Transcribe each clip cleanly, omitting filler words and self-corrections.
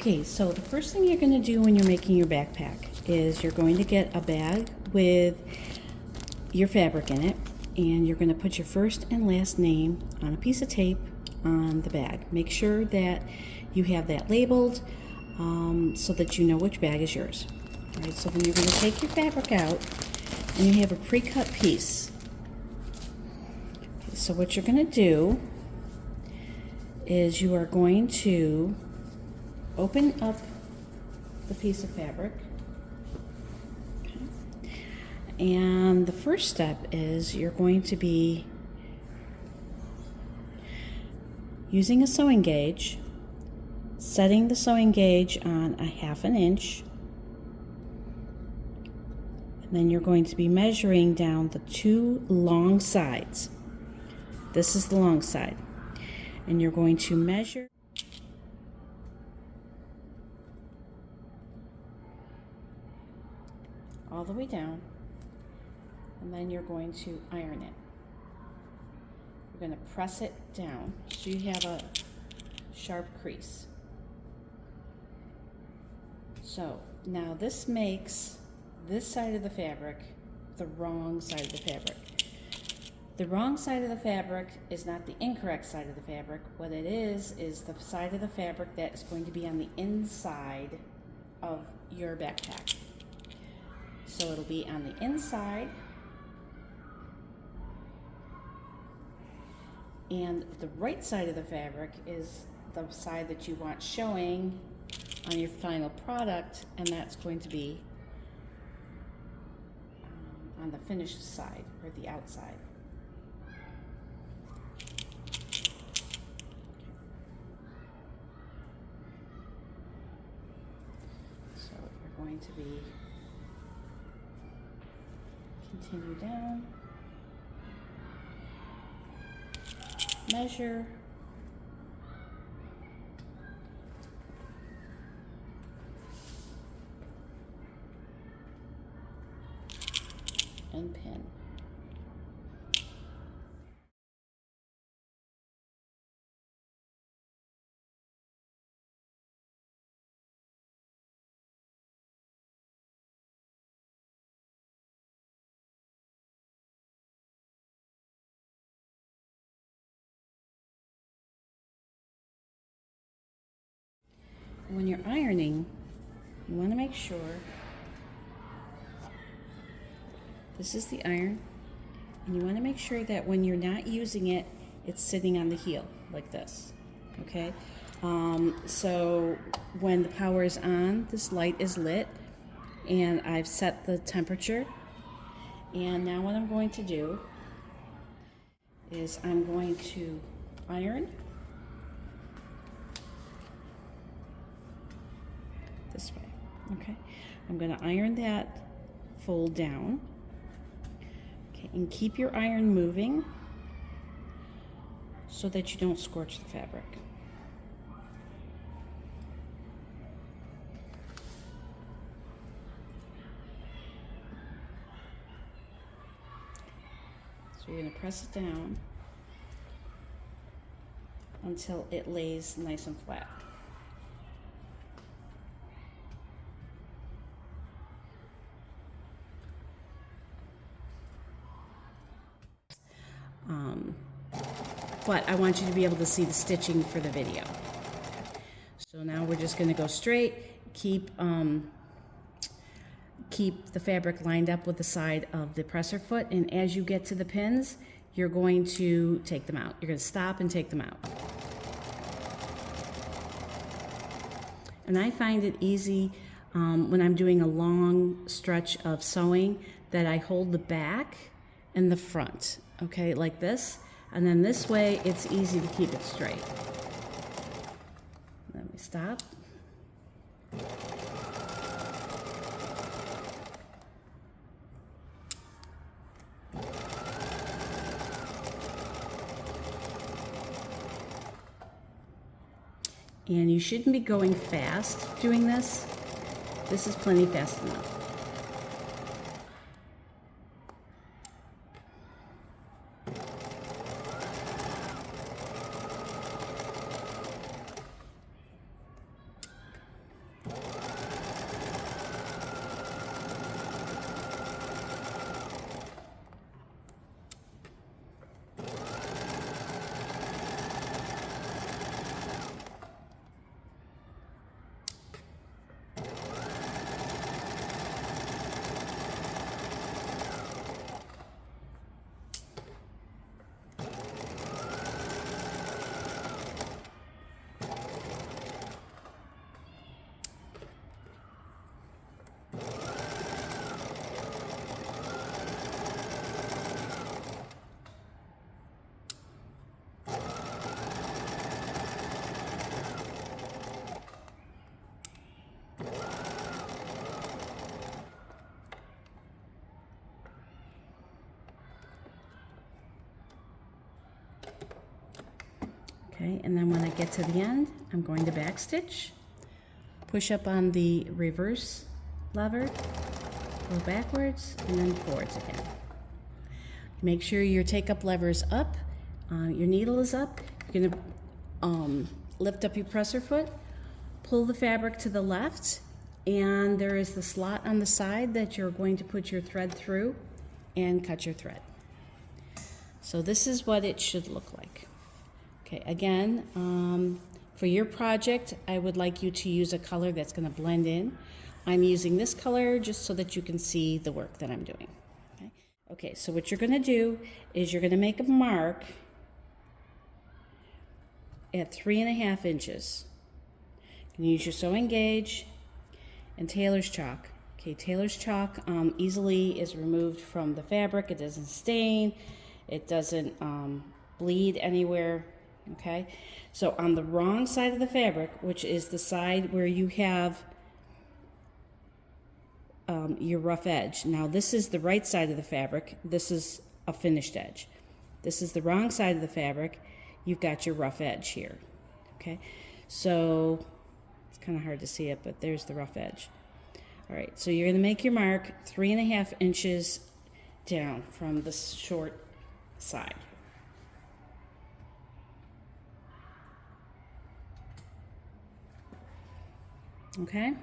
Okay, so the first thing you're going to do when you're making your backpack is you're going to get a bag with your fabric in it, and you're going to put your first and last name on a piece of tape on the bag. Make sure that you have that labeled so that you know which bag is yours. All right, so then you're going to take your fabric out, and you have a pre-cut piece. Okay, so what you're going to do is you are going to open up the piece of fabric. Okay. And the first step is you're going to be using a sewing gauge, setting the sewing gauge on a 1/2 inch, and then you're going to be measuring down the 2 long sides. This is the long side, and you're going to measure all the way down, and then you're going to iron it. You're going to press it down so you have a sharp crease. So now this makes this side of the fabric the wrong side of the fabric. The wrong side of the fabric is not the incorrect side of the fabric. What it is the side of the fabric that is going to be on the inside of your backpack. So it'll be on the inside, and the right side of the fabric is the side that you want showing on your final product, and that's going to be on the finished side, or the outside. So you're going to be continue down, measure, and pin. When you're ironing, you want to make sure this is the iron, and you want to make sure that when you're not using it, it's sitting on the heel like this. Okay, so when the power is on, this light is lit, and I've set the temperature. And now what I'm going to do is I'm going to iron this way. Okay, I'm going to iron that fold down. Okay, and keep your iron moving so that you don't scorch the fabric. So you're going to press it down until it lays nice and flat. But I want you to be able to see the stitching for the video. So now we're just going to go straight, keep the fabric lined up with the side of the presser foot, and as you get to the pins, you're going to take them out. You're going to stop and take them out. And I find it easy when I'm doing a long stretch of sewing that I hold the back and the front, okay, like this. And then this way, it's easy to keep it straight. Let me stop. And you shouldn't be going fast doing this. This is plenty fast enough. Okay, and then when I get to the end, I'm going to back stitch, push up on the reverse lever, go backwards, and then forwards again. Make sure your take-up lever is up, your needle is up. You're gonna lift up your presser foot, pull the fabric to the left, and there is the slot on the side that you're going to put your thread through and cut your thread. So this is what it should look like. Okay, again, for your project, I would like you to use a color that's going to blend in. I'm using this color just so that you can see the work that I'm doing. Okay, so what you're going to do is you're going to make a mark at 3.5 inches. You can use your sewing gauge and tailor's chalk. Okay, tailor's chalk easily is removed from the fabric. It doesn't stain. It doesn't bleed anywhere. Okay, so on the wrong side of the fabric, which is the side where you have your rough edge. Now this is the right side of the fabric. This is a finished edge. This is the wrong side of the fabric. You've got your rough edge here. Okay, so it's kind of hard to see it, but there's the rough edge. All right, so you're going to make your mark 3.5 inches down from the short side. Okay,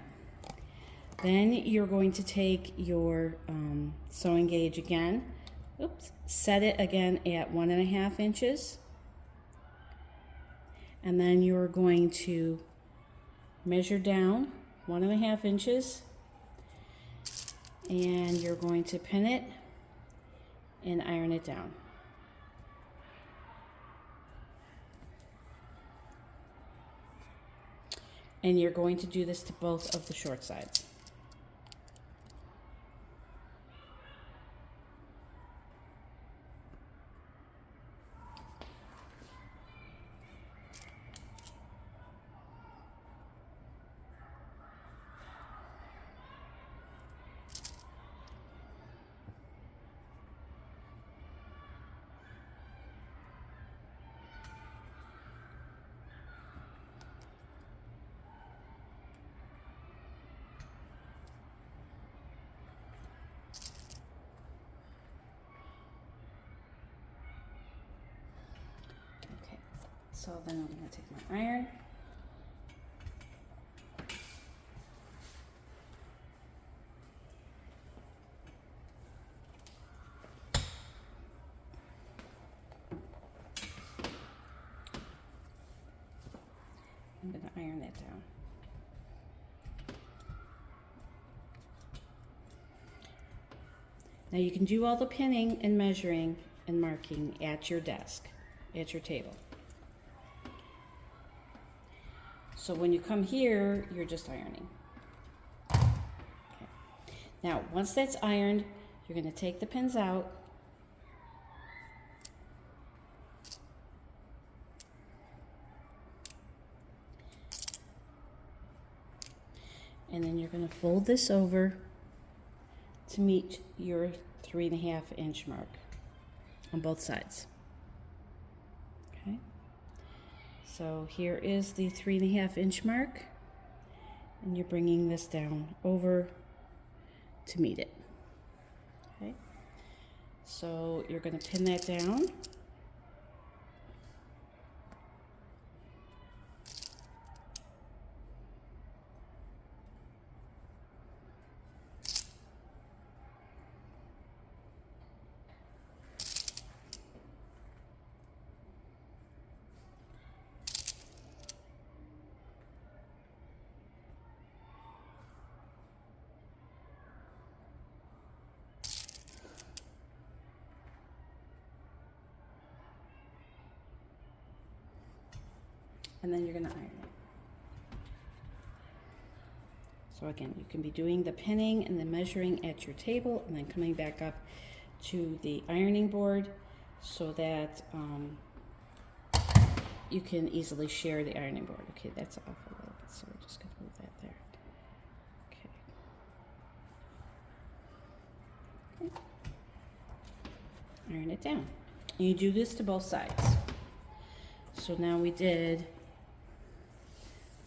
then you're going to take your sewing gauge again, set it again at 1.5 inches, and then you're going to measure down 1.5 inches, and you're going to pin it and iron it down. And you're going to do this to both of the short sides. So then I'm going to take my iron. I'm going to iron that down. Now you can do all the pinning and measuring and marking at your desk, at your table. So when you come here, you're just ironing. Okay. Now, once that's ironed, you're going to take the pins out. And then you're going to fold this over to meet your 3.5 inch mark on both sides. Okay. So here is the 3.5 inch mark, and you're bringing this down over to meet it. Okay, so you're going to pin that down. And then you're going to iron it. So again, you can be doing the pinning and the measuring at your table and then coming back up to the ironing board so that you can easily share the ironing board. Okay, that's off a little bit, so we're just going to move that there. Okay. Iron it down. You do this to both sides. So now we did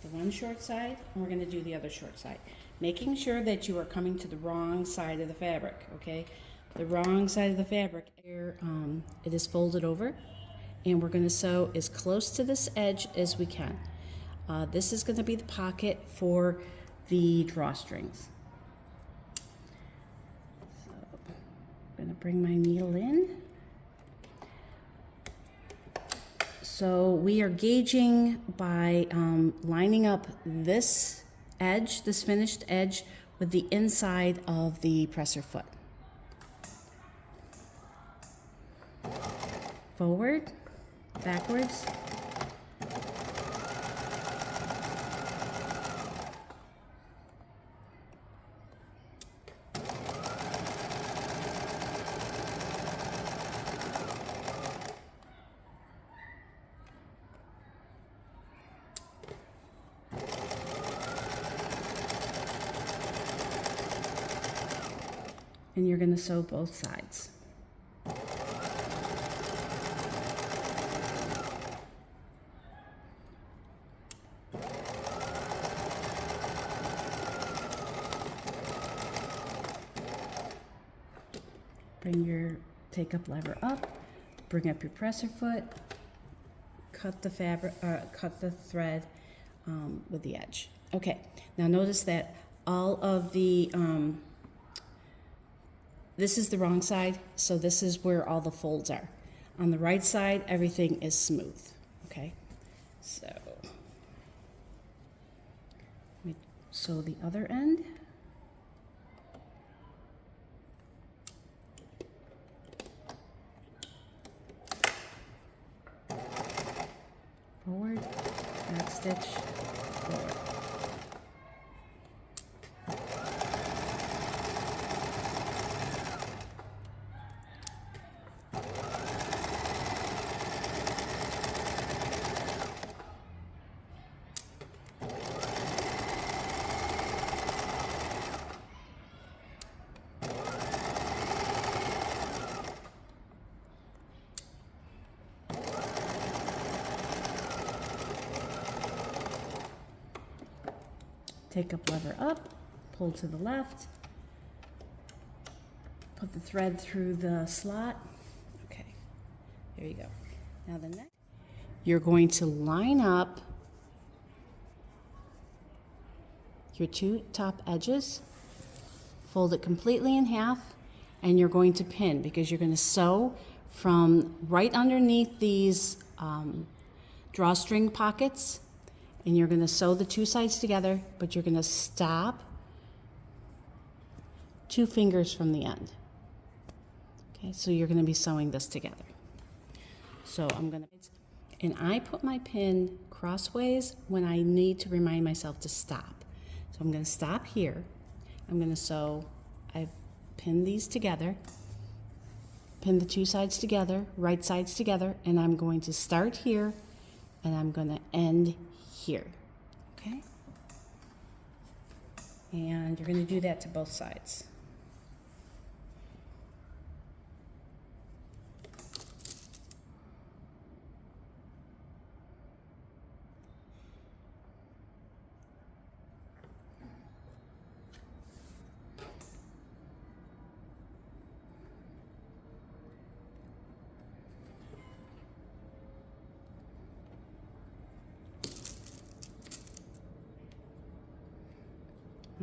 the one short side, and we're going to do the other short side. Making sure that you are coming to the wrong side of the fabric, okay? The wrong side of the fabric. Here, it is folded over, and we're going to sew as close to this edge as we can. This is going to be the pocket for the drawstrings. So I'm going to bring my needle in. So we are gauging by lining up this edge, this finished edge, with the inside of the presser foot. Forward, backwards. And you're going to sew both sides. Bring your take-up lever up, bring up your presser foot, cut the fabric, cut the thread with the edge. Okay, now notice that all of the this is the wrong side, so this is where all the folds are. On the right side, everything is smooth, okay? So, let me sew the other end. Forward, back stitch, forward. Take up lever up, pull to the left, put the thread through the slot. Okay, there you go. Now the next, you're going to line up your two top edges, fold it completely in half, and you're going to pin because you're going to sew from right underneath these drawstring pockets. And you're going to sew the two sides together, but you're going to stop 2 fingers from the end. Okay, so you're going to be sewing this together. So and I put my pin crossways when I need to remind myself to stop. So I'm going to stop here. I'm going to sew, I've pinned these together, pin the two sides together, right sides together, and I'm going to start here, and I'm going to end here, okay? And you're going to do that to both sides.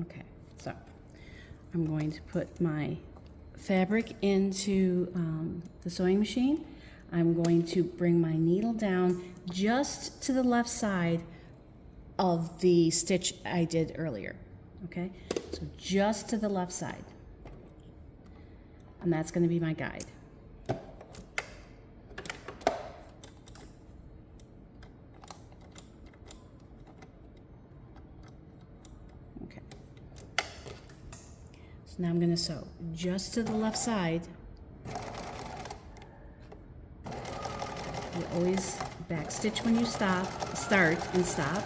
Okay, so I'm going to put my fabric into the sewing machine. I'm going to bring my needle down just to the left side of the stitch I did earlier, okay? So just to the left side. And that's going to be my guide. Okay. So now I'm going to sew just to the left side. You always back stitch when you start and stop.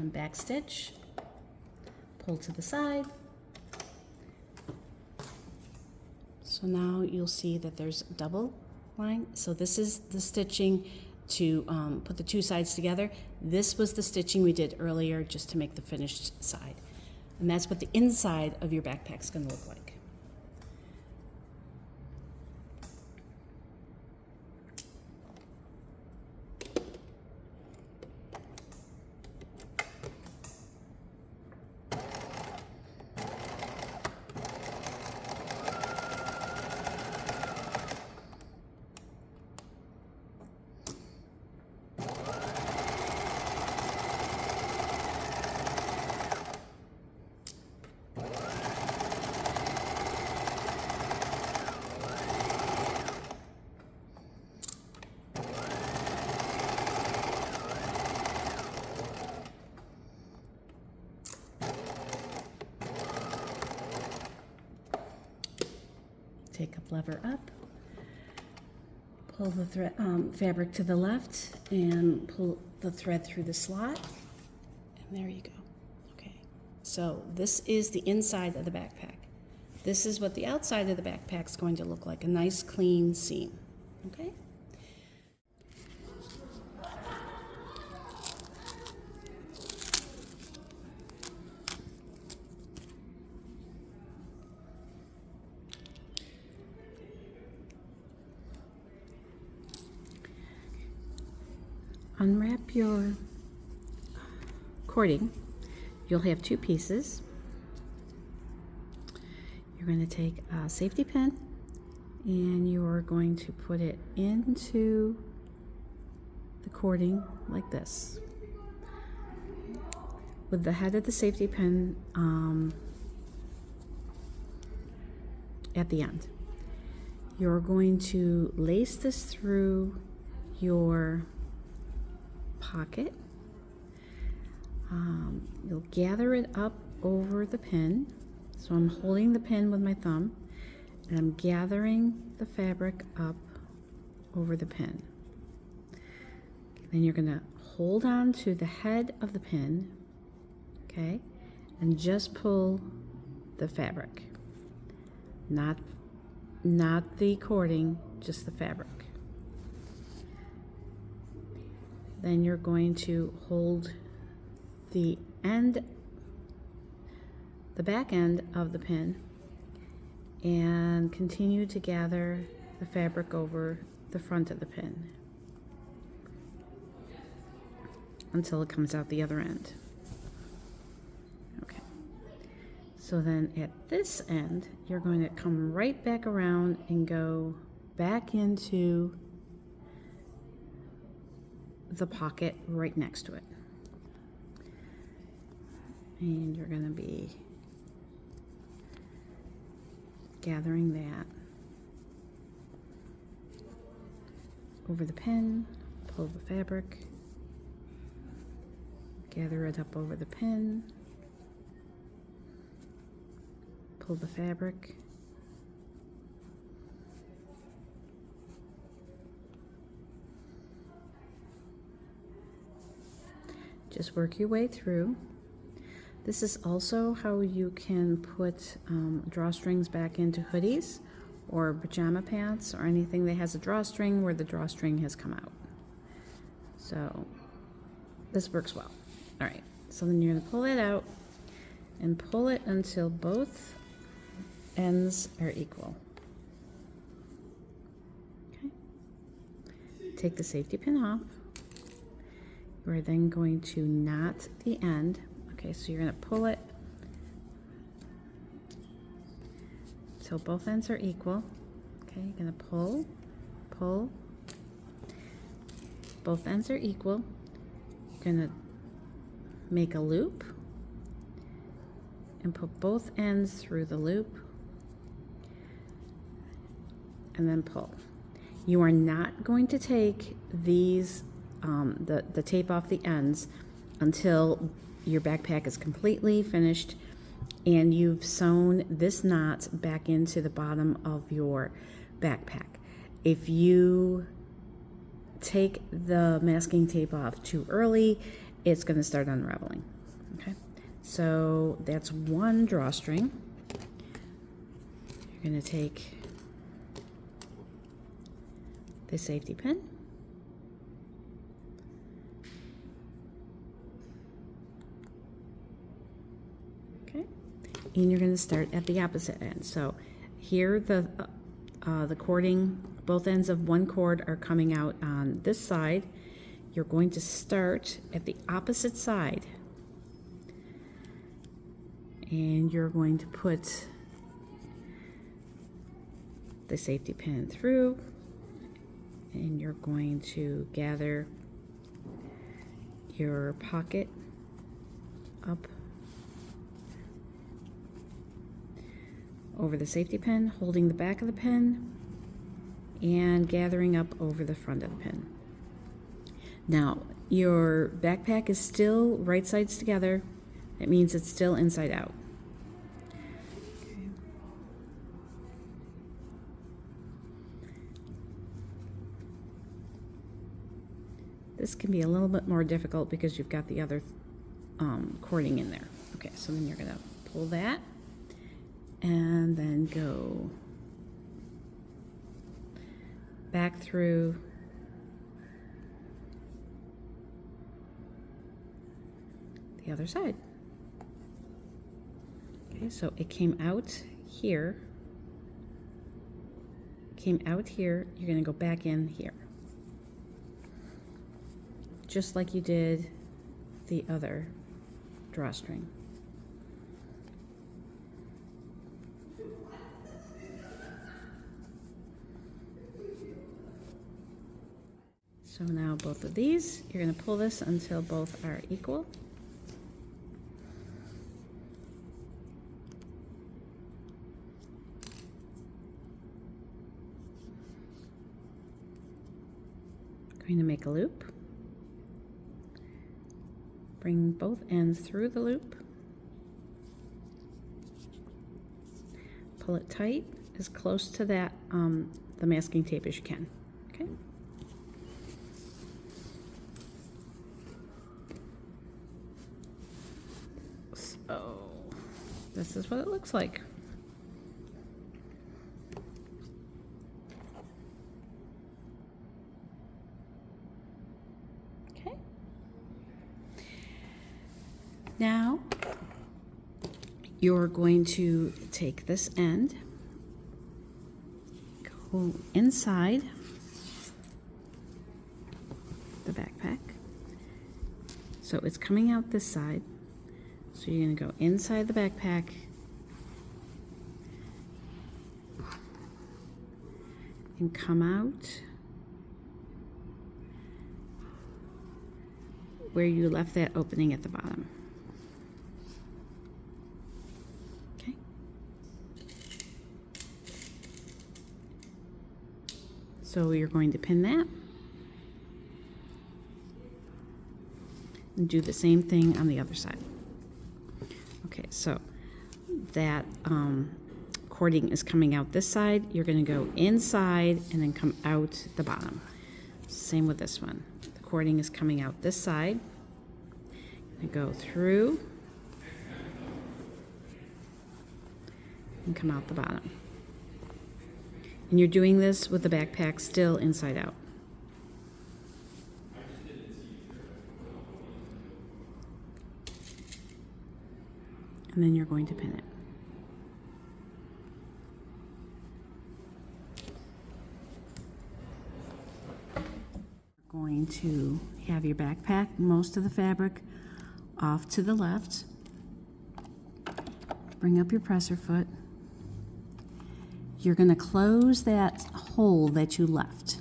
and back stitch, pull to the side. So now you'll see that there's a double line. So this is the stitching to put the two sides together. This was the stitching we did earlier just to make the finished side. And that's what the inside of your backpack is going to look like. Take a lever up, pull the fabric to the left, and pull the thread through the slot, and there you go. Okay, so this is the inside of the backpack. This is what the outside of the backpack is going to look like, a nice clean seam. Okay. Unwrap your cording. You'll have two pieces. You're going to take a safety pin and you're going to put it into the cording like this, with the head of the safety pin at the end. You're going to lace this through your pocket. You'll gather it up over the pin. So I'm holding the pin with my thumb and I'm gathering the fabric up over the pin. Then you're going to hold on to the head of the pin, okay, and just pull the fabric, not the cording, just the fabric. Then you're going to hold the back end of the pin and continue to gather the fabric over the front of the pin until it comes out the other end. Okay. So then at this end, you're going to come right back around and go back into the pocket right next to it. And you're going to be gathering that over the pin, pull the fabric, gather it up over the pin, pull the fabric, just work your way through. This is also how you can put drawstrings back into hoodies or pajama pants or anything that has a drawstring where the drawstring has come out. So this works well. All right, so then you're going to pull it out and pull it until both ends are equal. Okay. Take the safety pin off. We're then going to knot the end. Okay, so you're going to pull it till both ends are equal. Okay, you're going to pull, pull. Both ends are equal. You're going to make a loop and put both ends through the loop and then pull. You are not going to take these the tape off the ends until your backpack is completely finished and you've sewn this knot back into the bottom of your backpack. If you take the masking tape off too early, it's going to start unraveling. Okay, so that's one drawstring. You're going to take the safety pin, okay, and you're going to start at the opposite end. So here the cording, both ends of one cord are coming out on this side. You're going to start at the opposite side, and you're going to put the safety pin through, and you're going to gather your pocket up over the safety pin, holding the back of the pin and gathering up over the front of the pin. Now, your backpack is still right sides together. That means it's still inside out. Okay. This can be a little bit more difficult because you've got the other cording in there. Okay, so then you're going to pull that and then go back through the other side. Okay, so it came out here, you're going to go back in here, just like you did the other drawstring. So now both of these, you're going to pull this until both are equal. Going to make a loop. Bring both ends through the loop. Pull it tight, as close to that the masking tape as you can. Okay. So this is what it looks like. Okay. Now you're going to take this end, go inside the backpack. So it's coming out this side. So you're going to go inside the backpack and come out where you left that opening at the bottom. Okay. So you're going to pin that and do the same thing on the other side. Okay, so that cording is coming out this side. You're going to go inside and then come out the bottom. Same with this one. The cording is coming out this side. You're going to go through and come out the bottom. And you're doing this with the backpack still inside out. And then you're going to pin it. You're going to have your backpack, most of the fabric off to the left. Bring up your presser foot. You're going to close that hole that you left.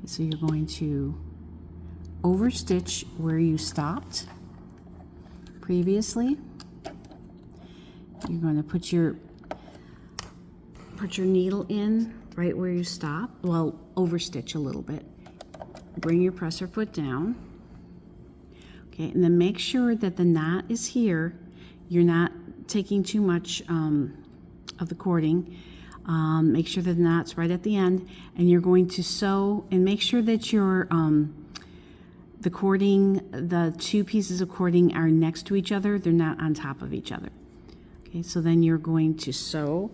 So you're going to overstitch where you stopped previously. You're going to put your needle in right where you stop. Well, overstitch a little bit. Bring your presser foot down. Okay, and then make sure that the knot is here. You're not taking too much of the cording. Make sure that the knot's right at the end, and you're going to sew and make sure that your the cording, the two pieces of cording are next to each other. They're not on top of each other. Okay, so then you're going to sew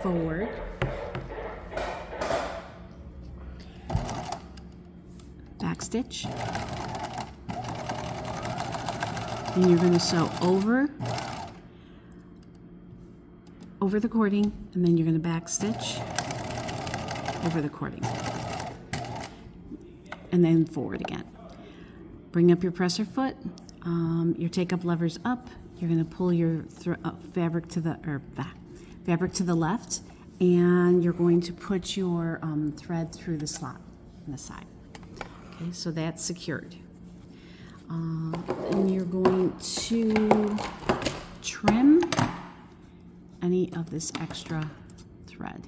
forward, back stitch, and you're going to sew over the cording, and then you're going to back stitch over the cording, and then forward again. Bring up your presser foot, your take-up levers up. You're going to pull your fabric to the left, and you're going to put your thread through the slot on the side. Okay, so that's secured. And you're going to trim any of this extra thread.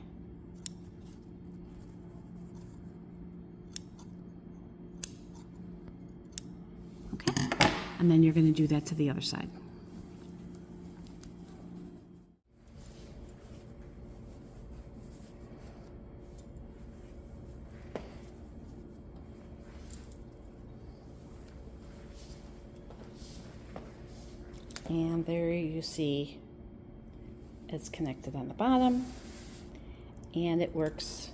Okay, and then you're going to do that to the other side. And there you see it's connected on the bottom, and it works.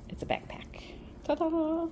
It's a backpack. Ta-da!